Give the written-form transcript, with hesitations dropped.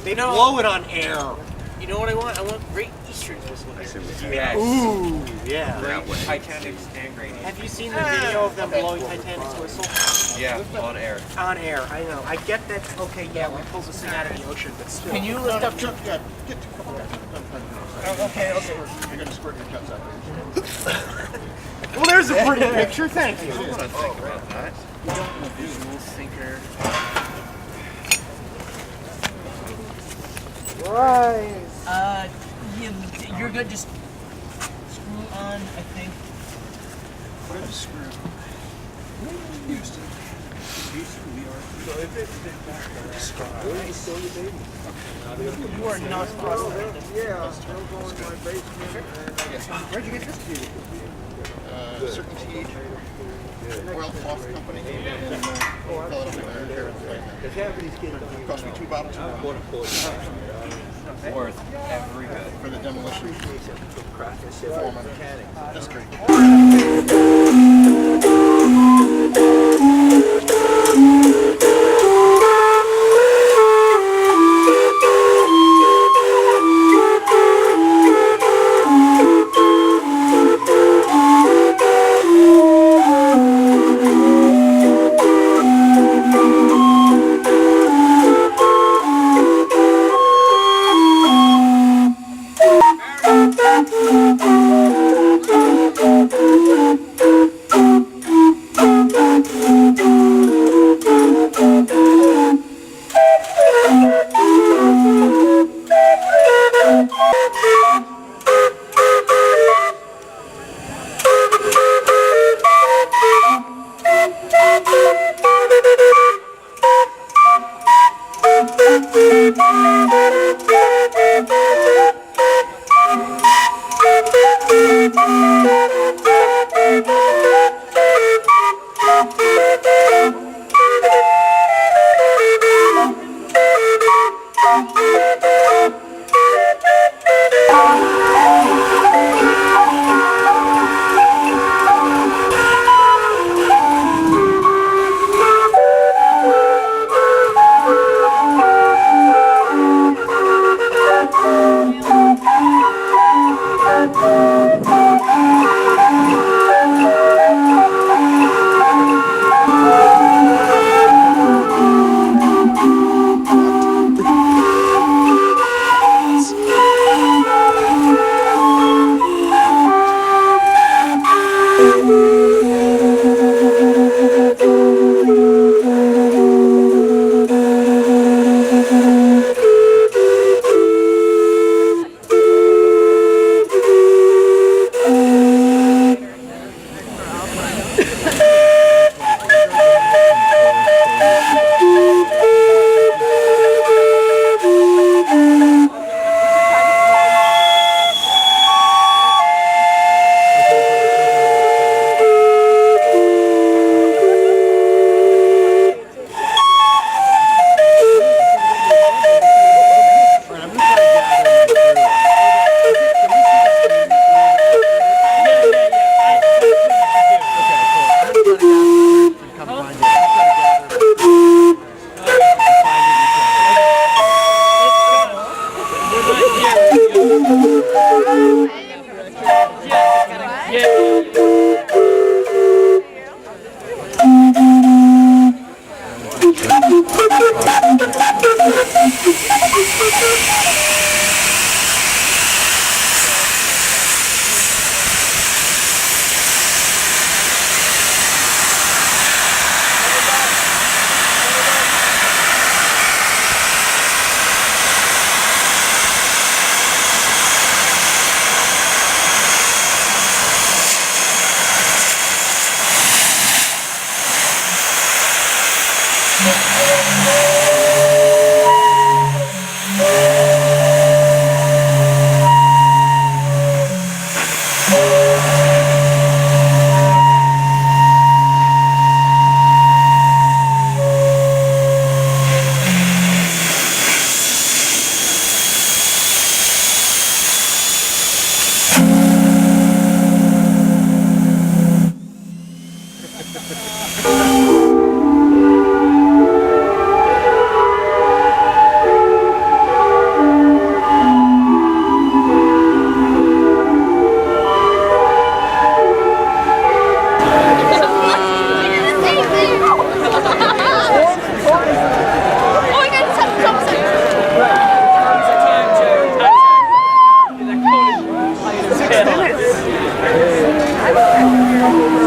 They blow it on air. You know what I want? I want Great Eastern whistle. Yes. Ooh, yeah. Titanic's and Great Eastern. Have you seen the video of them blowing Titanic's whistle? Yeah, on air. On air, I know. I get that. Okay, yeah, we pulled this thing out of the ocean, but still. Can you lift up? Get a couple guys. Okay. You're going to squirt your cuts out there. Well, there's a pretty picture. Thank you. I want to think about that. Visual thinker. Right. You're good. Just screw on. I think. What is screw? Houston. You are not prospecting. Yeah, still going to my basement. Where'd you get this? Certainty Oil Cloth Company. Cost me 2 bottles of water. Worth every bit. For the demolition. Foreman. That's great. Thank you.